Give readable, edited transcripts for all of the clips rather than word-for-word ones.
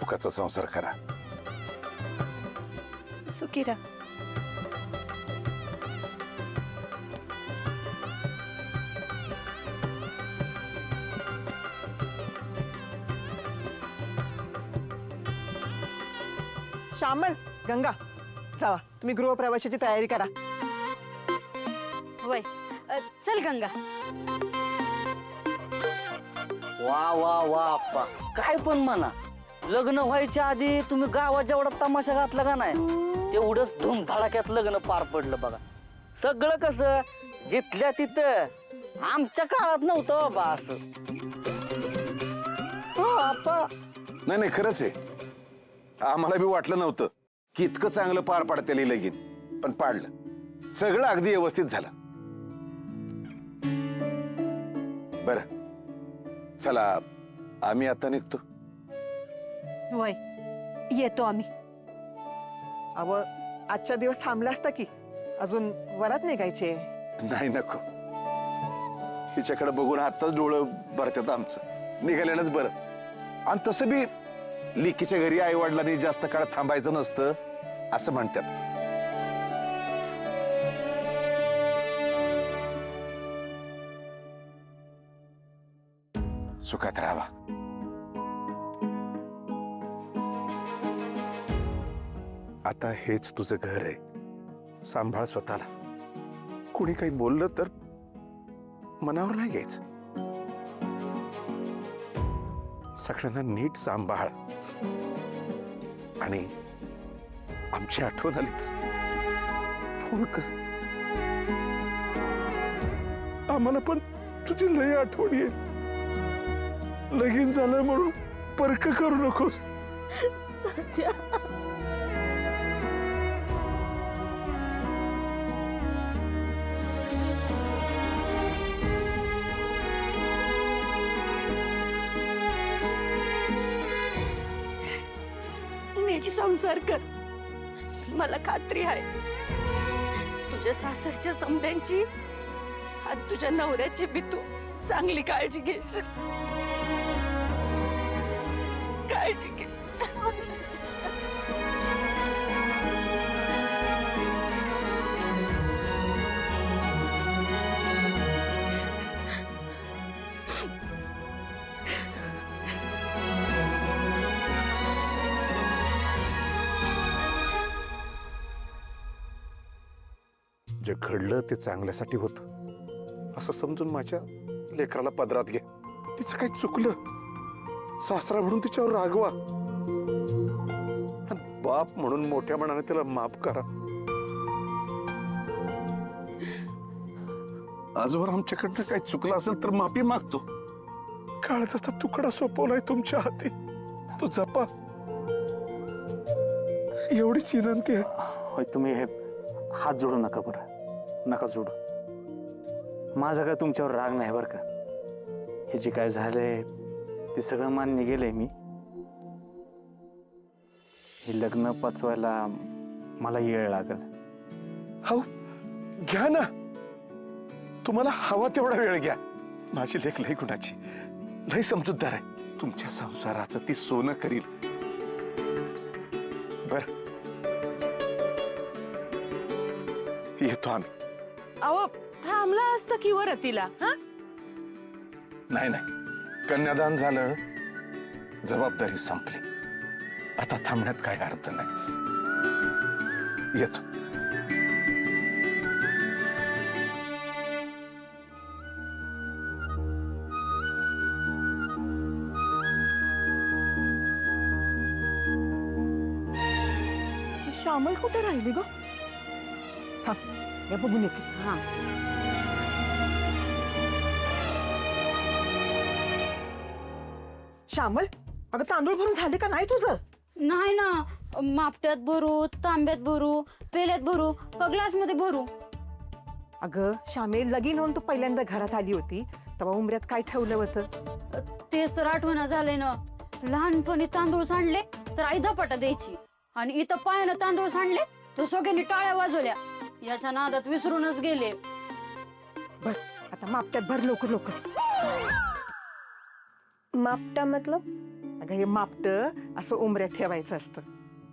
सुखाचा संसार करा. सुखी राहा. श्यामल, गंगा, जावा तुम्ही गृहप्रवेशाची तयारी करा. वय चल गंगा. वा वा वा अप्पा, काय पण म्हणा, लग्न व्हायच्या आधी तुम्ही गावात जेवढा तमाशा घातला का नाही तेवढंच धुमधडाक्यात लग्न पार पडलं बघा. सगळं कसं जिथल्या तिथं. आमच्या काळात नव्हतं बाबा असं. हो अप्पा. नाही नाही, खरंच आहे. आम्हाला बी वाटलं नव्हतं की इतकं चांगलं पार पाडता येईल लगीन, पण पाडलं. सगळं अगदी व्यवस्थित झालं. बरं चला, आम्ही आता निघतो. वय येतो आम्ही. अव आजच्या दिवस थांबला असता की, अजून वरात निघायचे. नाही नको, हिच्याकडे बघून आताच डोळं भरतात आमचं. निघालेलंच बरं. आणि तसं बी लिकीच्या घरी आई वडिलांनी जास्त काळ थांबायचं नसतं असं म्हणतात. सुखात राहावा. आता हेच तुझं घर आहे. सांभाळ स्वतःला. कोणी काही बोललं तर मनावर नाही घ्यायचं. सगळ्यांना नीट सांभाळ. आणि आमची आठवण आली तर फोन कर. आम्हाला पण तुझी लय आठवण आहे. लगीन झालं म्हणून परक करू नकोस. नीट संसार कर. मला खात्री आहे तुझ्या सासरच्या समध्यांची आणि तुझ्या नवऱ्याची बी तू चांगली काळजी घेशील. काळजी घे. जे घडलं ते चांगल्यासाठी होतं असं समजून माझ्या लेकराला पदरात घे. तिचं काही चुकलं, सासरा म्हणून तिच्यावर रागवा. आणि बाप म्हणून मोठ्या मनाने तिला माफ करा. आजवर आमच्याकडनं काही चुकलं असेल तर माफी मागतो. काळजाचा तुकडा सोपवलाय तुमच्या हाती, तो जपा. एवढीच विनंती आहे. होय, तुम्ही हे हात जोडू नका बरं. नका जोडू. माझा काय तुमच्यावर राग नाही बरं का. हे जे काय झालंय ते सगळं मान्य गेलंय मी. हे लग्न पचवायला मला वेळ लागेल. हो, घ्या ना. तुम्हाला हवा तेवढा वेळ घ्या. माझी लेक लय गुणाची, लय समजूतदार आहे. तुमच्या संसाराचं ती सोनं करील. बर, येतो आम्ही. अहो थांबला असतं की वरतीला. हा नाही नाही, कन्यादान झालं, जबाबदारी संपली. आता थांबण्यात काय अर्थ नाही. येतो. श्यामल कुठे राहिली ग? थांब, हे बघून येते. हा. श्यामल, अगं तांदूळ भरून झाले का नाही तुझं? नाही ना, मापट्यात भरू, तांब्यात भरू, पेल्यात भरू, का ग्लास मध्ये भरू? अगं श्यामे, लगीन होऊन तू पहिल्यांदा घरात आली होती तेव्हा उमऱ्यात काय ठेवलं होतं? तेच तर आठवण झालंय ना. लहानपणी तांदूळ सांडले तर आई धपाटा द्यायची, आणि इथं पायानं तांदूळ सांडले तर सगळ्यांनी टाळ्या वाजवल्या. याच्या नादात विसरूनच गेले. बर, आता मापट्यात भर लवकर लवकर. मापटा मतलब? अगं हे मापटं असं उंबऱ्यात ठेवायचं असतं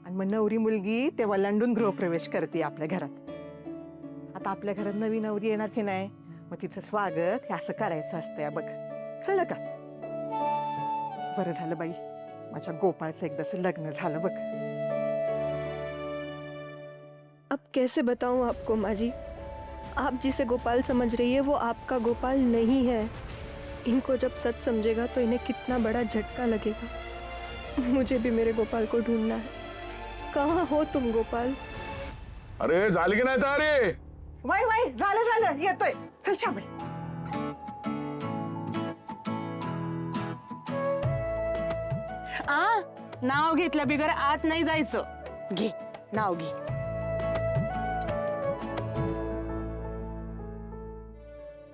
आणि मग नवरी मुलगी ते वलांडून गृहप्रवेश करते आपल्या घरात. आता आपल्या घरात नवी नवरी येणार की नाही, मग तिचं स्वागत हे असं करायचं असतं या बघ. कळलं का? बरं झालं बाई, माझ्या गोपाळचं एकदाचं लग्न झालं बघ. अब कैसे बताऊं आपको माँ जी, आप जिसे गोपाल समझ रही है वो आपका गोपाल नहीं है. इनको जब सच समझेगा तो इन्हें कितना बड़ा झटका लगेगा. मुझे भी मेरे गोपाल को ढूंढना है. कहाँ हो तुम गोपाल? अरे झाली की नाही तयारी? वाई वाई झालं झालं, येतोय. चल शामे. नाव घेतल्या बिगर आत नाही जायचं. घे नाव घे.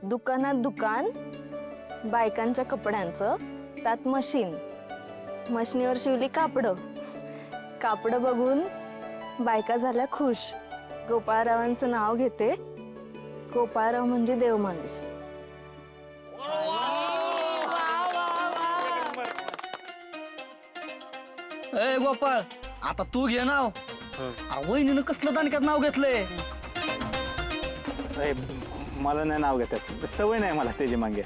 दुकानात दुकान बायकांच्या कपड्यांचं, त्यात मशीन, मशीनीवर शिवली कापडं, कापडं बघून बायका झाल्या खुश. गोपाळरावांचं नाव घेते, गोपाळराव म्हणजे देव माणूस. ए गोपाळ, आता तू घे नाव. वहिनीनं कसलं दानक्यात नाव घेतलंय? मला नाही नाव घेतात, सवय नाही मला त्याची मागे.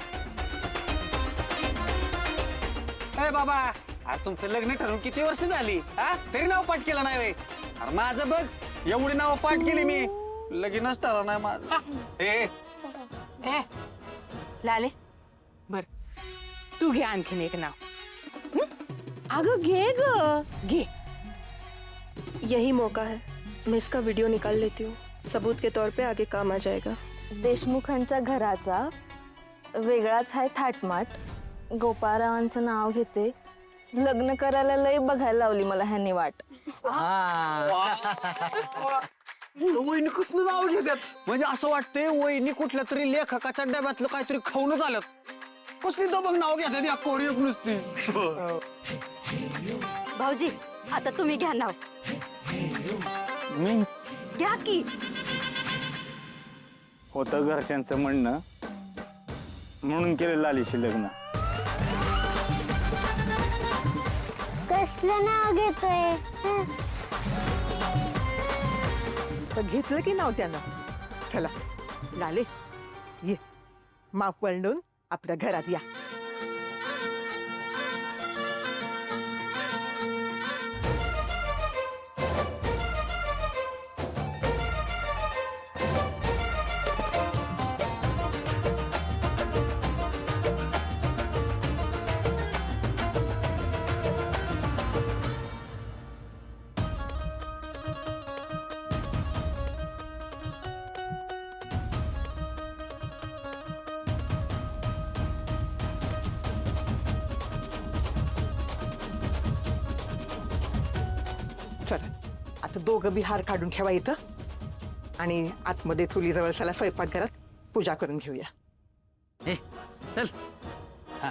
अरे बाबा, आज तुमचं लग्न ठरून किती वर्ष झाली हा, तरी नाव पाठ केलं नाही वे. अरे माझं बघ, एवढी नाव पाठ केली मी, लगीनच ठरलं नाही माझं. ए लाले, बर तू घे आणखीन एक नाव. अगं घे ग, घे. यही मौका है, मैं इसका वीडियो निकाल लेती हूँ. सबूत के तौर पे आगे काम आ जाएगा. देशमुखांच्या घराचा वेगळाच आहे थाटमाट. गोपाळरावांचं नाव घेते, लग्न करायला लय बघायला लावली मला ह्यांनी वाट. वहिनी कसलं नाव घेतात, म्हणजे असं वाटतंय वहिनी कुठल्या तरी लेखकाच्या डब्यातलं काहीतरी खाऊनच आलं. कसली दबंग नाव घेतात या कोरियक नुसती. भाऊजी आता तुम्ही घ्या नाव. मी घ्या की. होतं घरच्यांचं म्हणणं म्हणून केलं लालीशी लग्न. कसलं नाव घेतोय? तर घेतलं की नाव त्यानं. चला लाले, ये माप वळून आपल्या घरात या. चला आता दोघं बी हार काढून ठेवा इथं आणि आतमध्ये चुलीजवळ चला स्वयंपाकघरात पूजा करून घेऊया. ए चल. हा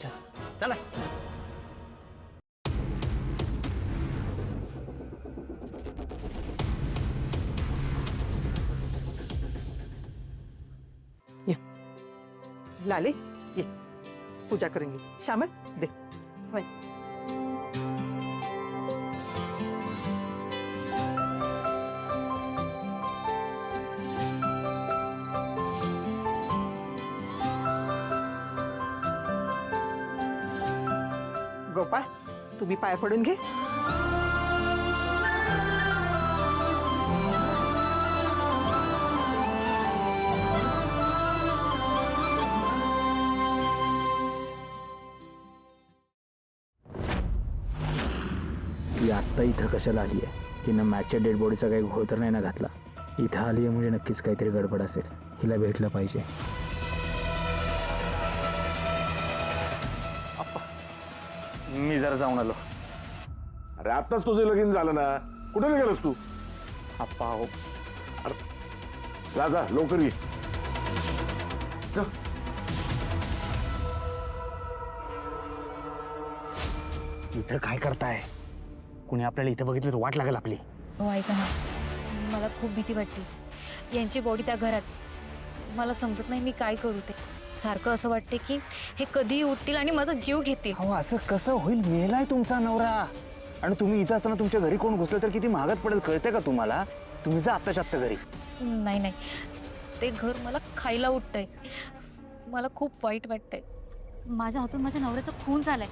चल चला. ये लाले, ये पूजा करून घे. श्यामल दे. वय. गोपाळ तुम्ही पाय पडून घे. ती आत्ता इथं कशाला आली आहे? हिनं मॅचच्या डेड बॉडीचा काही घोळ तर नाही ना घातला? इथं आली आहे म्हणजे नक्कीच काहीतरी गडबड असेल. हिला भेटलं पाहिजे. मी जरा जाऊन आलो. अरे आत्ताच तुझं लगीन झालं ना, कुठे गेलास तू? आप्पा हो. अरे जा जा लवकर ये. जा. इथं काय करताय? कुणी आपल्याला इथं बघितलं तर वाट लागेल आपली. हो ऐका ना, मला खूप भीती वाटते. यांची बॉडी त्या घरात आहे. मला समजत नाही मी काय करू ते. सारखं असं वाटते की हे कधी उठतील आणि माझा जीव घेतील. अहो असं कसं होईल? मेलाय तुमचा नवरा आणि तुम्ही इथं असताना तुमच्या घरी कोण घुसलं तर किती महागात पडेल कळतंय का तुम्हाला? तुम्ही जा आत्ताच्या आत्ता घरी. नाही नाही, ते घर मला खायला उठतंय. मला खूप वाईट वाटतंय. माझ्या हातून माझ्या नवऱ्याचा खून झालाय.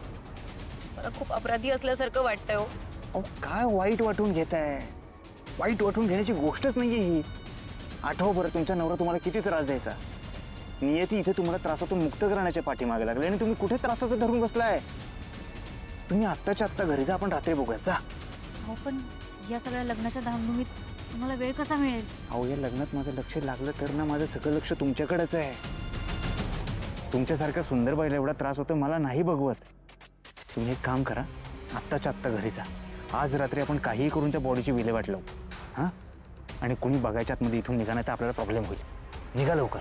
मला खूप अपराधी असल्यासारखं वाटतंय हो. अहो काय वाईट वाटून घेताय? वाईट वाटून घेण्याची गोष्टच नाहीये ही. आठवा बरं तुमचा नवरा तुम्हाला किती त्रास द्यायचा. नियती इथे तुम्हाला त्रासातून मुक्त करण्याच्या पाठीमागे लागले आणि तुम्ही कुठे त्रासाचं धरून बसलाय? तुम्ही आत्ताच्या आत्ता घरी जा, आपण रात्री बघूया. जा. हो पण या सगळ्या लग्नाच्या धामधुमीत तुम्हाला वेळ कसा मिळेल? अहो या लग्नात माझं लक्ष लागलं तर ना, माझं सगळं लक्ष तुमच्याकडेच आहे. तुमच्यासारख्या सुंदर बाईला एवढा त्रास होतो मला नाही बघवत. तुम्ही एक काम करा, आत्ताच्या आत्ता घरी जा. आज रात्री आपण काहीही करून त्या बॉडीची विल्हेवाट लावू. हां, आणि कोणी बघायच्या आतमध्ये इथून निघा नाही तर आपल्याला प्रॉब्लेम होईल. निघा लवकर.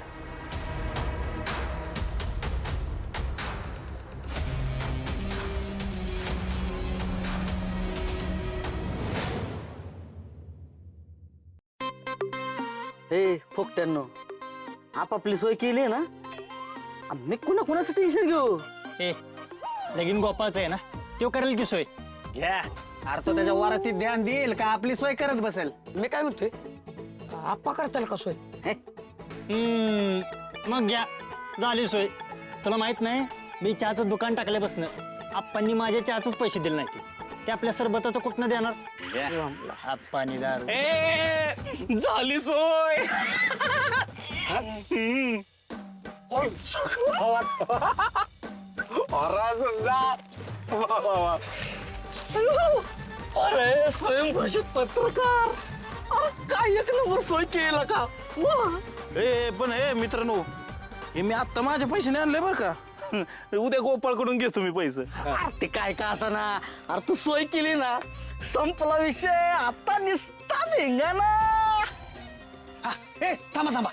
हे फोकट्यांनो, आपापली सोय केली ना, मी कुणा कुणाचं टेन्शन घेऊ? ए लगीन गोपाळचं आहे ना, तो करेल की सोय. घ्या, अरे तो त्याच्या वरातीत ध्यान देईल का आपली सोय करत बसेल? मी काय म्हणतोय, आप्पा करताल का सोय? मग घ्या, झाली सोय. तुला माहित नाही, मी चहाचं दुकान टाकल्यापासून आप्पांनी माझ्या चहाचंच पैसे दिले नाही. ते आपल्या सरबताचं कुठनं देणार? आप्पांनी दारू. झाली सोय. अरे स्वयंघोषित पत्रकार, काय एक नंबर सोय केला का? पण हे मित्रांनो, हे मी आत्ता माझ्या पैशाने आणले बरं का. उद्या गोपाळकडून घेतो मी पैसे. ते काय का असं ना, अरे तू सोय केली ना, संपला विषय. आता निसता निघा ना. ए थांबा थांबा,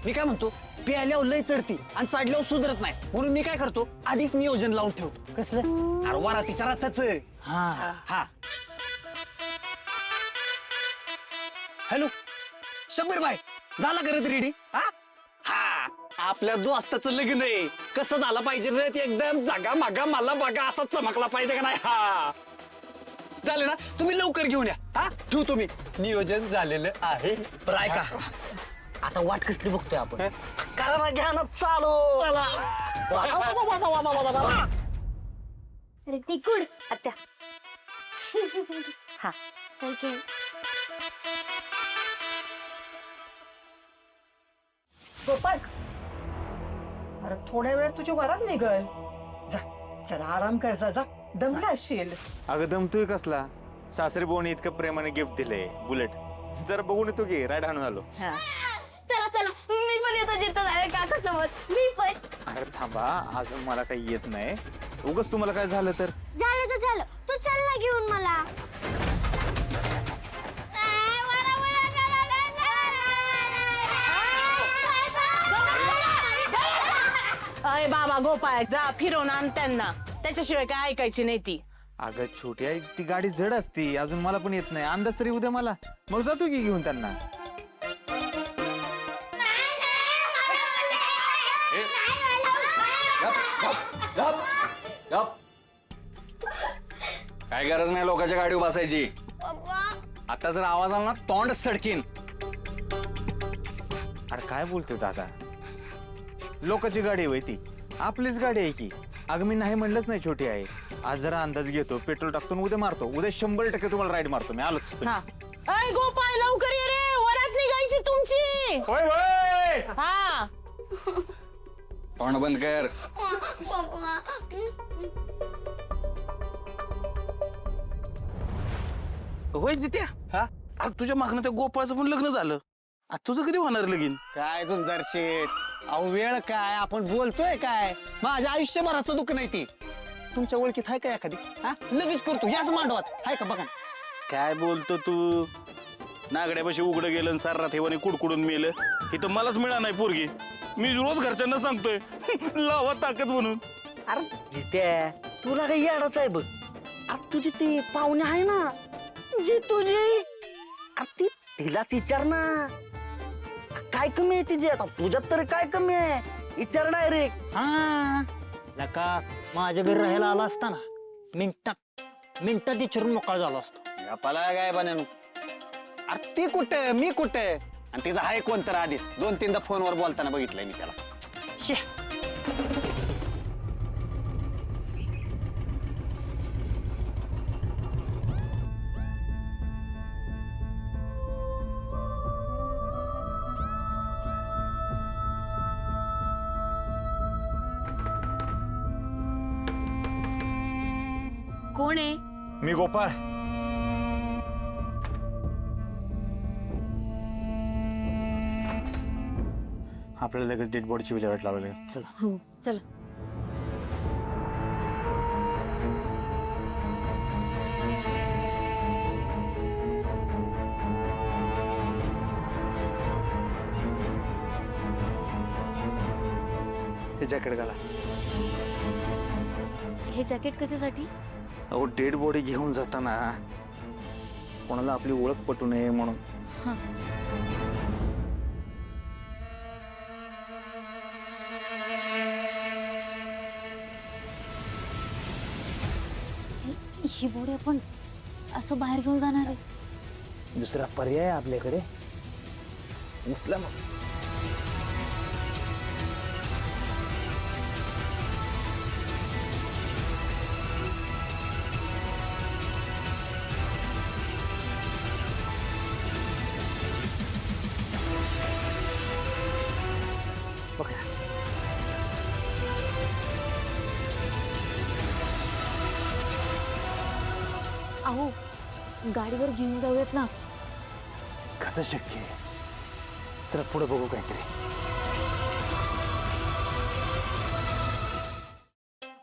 मी काय म्हणतो, प्यायल्यावर लय चढती आणि चढल्यावर सुधरत नाही, म्हणून मी काय करतो, आधीच नियोजन लावून ठेवतो. कसलं? अरे वरातीच्या रथाच. हा हा. हॅलो शब्बीर बाय, झाला करत रेडी? हा हा, आपल्या दोस्ताचं लग्न आहे. कसं झालं पाहिजे रे, ते एकदम जागा मागा मला बघा असा चमकला पाहिजे का नाही? हा झालं ना, तुम्ही लवकर घेऊन या. हा ठेवतो मी, नियोजन झालेलं आहे. बरं ऐका, आता वाट कसली बघतोय आपण? करा घ्या ना चालू. चला. तिकुड आत्या. हा ओके. गोपाळ, अरे थोड्या वेळात तुझ्या वरात निघल. जा जरा आराम कर, जा जा, दमला असशील. अगं दमतोय कसला? सासरे बोनी इतकं प्रेमाने गिफ्ट दिलंय बुलेट. जरा बघून येतो की, राईड आणून आलो. चला चला, मी पण येतो जिथं झालं काका सोबत. मी पण. अरे थांबा, अजून मला काही येत नाही. उगाच तुम्हाला काय झालं तर? झालं तर झालं, तू चल ना घेऊन मला. अय बाबा गोपाळ, जा फिरवून आण त्यांना, त्याच्याशिवाय काय ऐकायची नाही ती. अगं छोटी आहे ती, गाडी जड असती, अजून मला पण येत नाही. अंदाज तरी उद्या मला, मग जातो की घेऊन त्यांना. काय गरज नाही लोकांच्या गाडीवर बसायची. आता जर आवाज आला ना, तोंड सडकीन. अरे काय बोलतोय दादा, लोकांची गाडी आहे ती, आपलीच गाडी आहे की. अगं मी नाही म्हणलंच नाही छोटी आहे. आज जरा अंदाज घेतो, पेट्रोल टाकतो, उद्या मारतो. उद्या 100% तुम्हाला राईड मारतो मी. आलोच. अय गोपाळ, लवकर ये रे, वरात निघायची तुमची. होय होय. हा तोंड बंद कर. होय जित्या. हा अरे तुझ्या मागणं त्या गोपाळचं पण लग्न झालं. आता तुझं कधी होणार लगीन? काय तुमचा शेठ, अहो वेळ काय, आपण बोलतोय काय, माझ्या आयुष्यभराचं दुःख नाही ती. तुमच्या ओळखीत आहे का एखादी? हा लगेच करतो, याच मांडवात आहे का बघा. काय बोलतो तू? नागड्यापाशी उघडं गेलं, सारा ठेवाने कुडकुडून मेलं. इथं मलाच मिळा नाही पोरगी. मी रोज घरच्यांना सांगतोय लावा ताकद म्हणून. अरे जित्या, तुला काही याडाच आहे बघ. अरे तुझी ती पाहुणे आहे ना, जी तुझी, अरे तिला विचार ना, काय कमी आहे तिची? आता तुझ्यात तरी काय कमी आहे? विचार डायरेक्ट. हा लका माझ्या घरी राहायला आला असता ना मिनिटात विचारून मोकळा झाला असतो. गप्पाला काय बनानू. अरे ती कुठं मी कुठं आणि तिचा हाय कोण तर आधीच 2-3दा फोनवर बोलताना बघितलंय मी त्याला. शे कोण आहे? मी गोपाळ. आपल्याला लगेच डेड बॉडीची विल्हेवाट लावायला लागेल. चला. हो चला. ते जॅकेट घाला. हे जॅकेट कशासाठी? अहो डेड बॉडी घेऊन जाताना कोणाला आपली ओळख पटू नये म्हणून. हा. ही बॉडी आपण असं बाहेर घेऊन जाणार आहे? दुसरा पर्याय आपल्याकडे नसला मग. अहो गाडीवर घेऊन जाऊयात ना. कसं शक्य आहे? जरा पुढे बघू काहीतरी.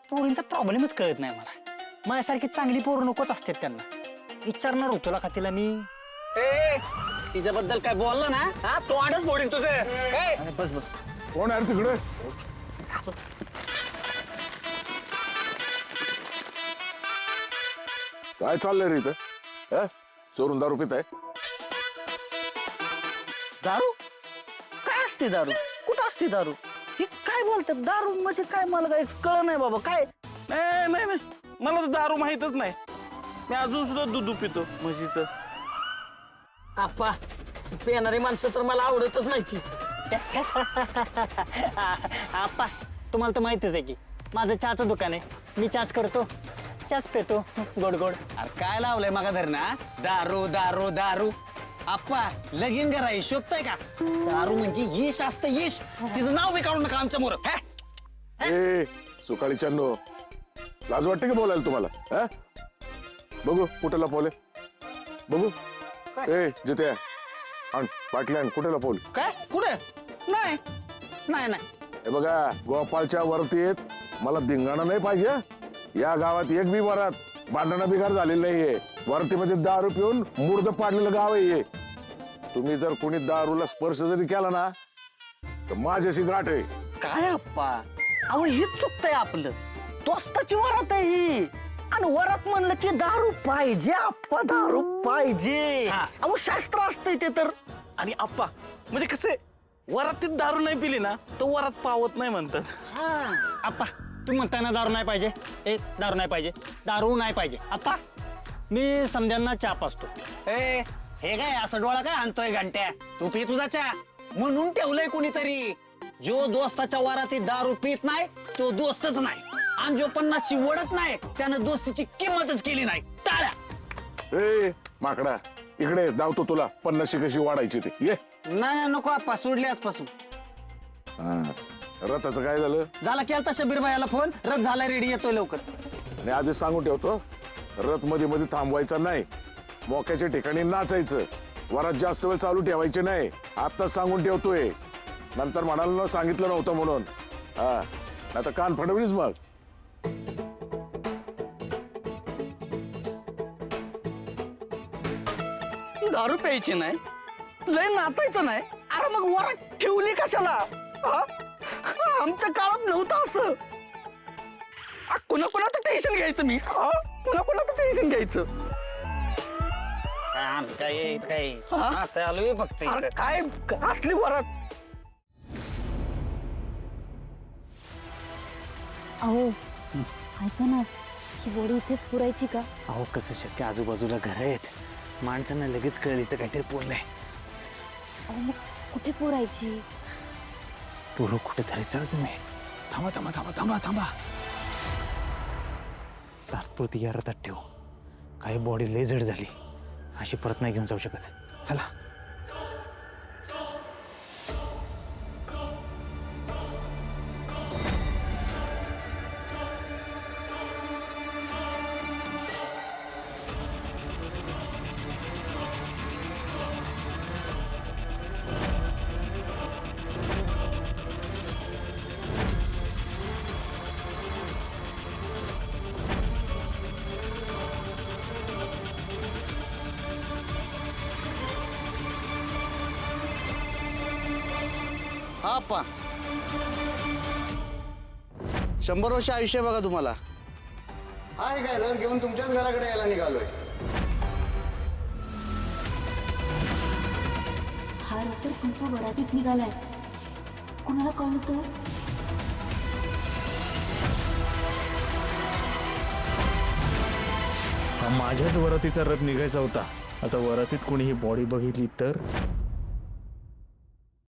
पोरींचा प्रॉब्लेमच कळत नाही मला. माझ्यासारखी चांगली पोरं नकोच असतात त्यांना. विचारणार होतो का तिला मी तिच्याबद्दल काय बोलला ना हा तो आडच बोडीन तुझं काय. बस बस. कोण आहे रे तिकडे? काय चाललंय रे इथं? चोरून दारू पित आहे? दारू काय असते? दारू कुठं असते? दारू ही काय बोलतात? दारू म्हणजे काय मला काय कळ नाही बाबा. काय नाही नाही नाही, मला तर दारू माहीतच नाही. मी अजून सुद्धा दूध पितो म्हशीचं. आप्पा पेणारी माणसं तर मला आवडतच नाही ती. आप्पा तुम्हाला तर माहितीच आहे की माझं चहाचं दुकान आहे. मी चहाच करतो चहाच पेतो गोड गोड. अरे काय लावलंय मागा धरणा दारू दारू दारू. आप्पा लगीन करा शोभताय का? दारू म्हणजे यश असतं यश. तिचं नाव बी काढू नका आमच्या मोर. ए सुकाळीच्या नो लाज वाटते का बोलायला तुम्हाला? बघू कुठे लपवले बघू. ए जिथे आण पाटल्यान कुठे लपवले? काय कुठे? नाही नाही नाही. हे बघा गोपाळच्या वरतीत मला धिंगाणा नाही पाहिजे. या गावात एक बी वरात भांडणं बिघार झालेलं नाहीये. वरतीमध्ये दारू पिऊन मुर्द पाडलेलं गाव आहे हे. तुम्ही जर कोणी दारूला स्पर्श जरी केला ना तर माझ्याशी गाठ आहे. काय आप्पा अहो हेच चुकतंय आपलं. दोस्ताची वरात आहे ही आणि वरात म्हणलं की दारू पाहिजे. आप्पा दारू पाहिजे. अहो शास्त्र असतंय ते तर. आणि आप्पा म्हणजे कसे वरातीत दारू नाही पिली ना तर वरात पावत नाही म्हणतात. आप्पा तू म्हणताय ना दारू नाही पाहिजे. ए दारू नाही पाहिजे दारू नाही पाहिजे. आप्पा मी समजांना चहा पाचतो. ए हे काय असं डोळा काय आणतोय घंट्या? तू पी तुझा चहा म्हणून ठेवलंय कोणीतरी. जो दोस्ताच्या वरातीत दारू पित नाही तो दोस्तच नाही. आणि जो 50ची वडत नाही त्यानं दोस्तीची किंमतच केली नाही. टाळ्या. ए माकडा इकडे धावतो तुला 50शी कशी वाढायची ते ये. नाही नको आप्पा सोडले आजपासून. रथाचं काय झालं? झाला केलता शबीर भाईला फोन. रथ झाला रेडी येतोय लवकर. आणि आधीच सांगून ठेवतो रथ मध्ये मध्ये थांबवायचा नाही. मोक्याच्या ठिकाणी नाचायचं. वरात जास्त वेळ चालू ठेवायचे नाही. आत्ताच सांगून ठेवतोय. नंतर म्हणाल सांगितलं नव्हतं म्हणून. हा आता कान फडवलीस मग. दारू प्यायची नाही लय नाचायचं नाही. अरे मग वरात ठेवली कशाला? आमच्या काळात नव्हतं असं. कुणाकुणाचं टेन्शन घ्यायचं मी? कुणाकुणाचं टेन्शन घ्यायचं? काय नाचाय आलोय फक्त अरे काय असली वरात? अहो ऐका ना, ही बॉडी इथेच पुरायची का? अहो कसं शक्य, आजूबाजूला घर आहेत, माणसांना लगेच कळलं इथं काहीतरी पुरलंय. अहो मग कुठे पुरायची? पुरो कुठेतरी चला तुम्ही. थांबा थांबा थांबा थांबा थांबा. तात्पुरती या रथात ठेवू. काही बॉडी लय जड झाली, अशी परत नाही घेऊन जाऊ शकत. चला. हा अप्पा, 100 वर्ष आयुष्य बघा तुम्हाला. हाय काय रथ घेऊन तुमच्याच घराकडे यायला निघालोय. हा रथ तर तुमच्या घरातीत निघालाय, कोणाला कळलं तर? हा माझ्याच वरातीचा रथ निघायचा होता. आता वरातीत कोणी ही बॉडी बघितली तर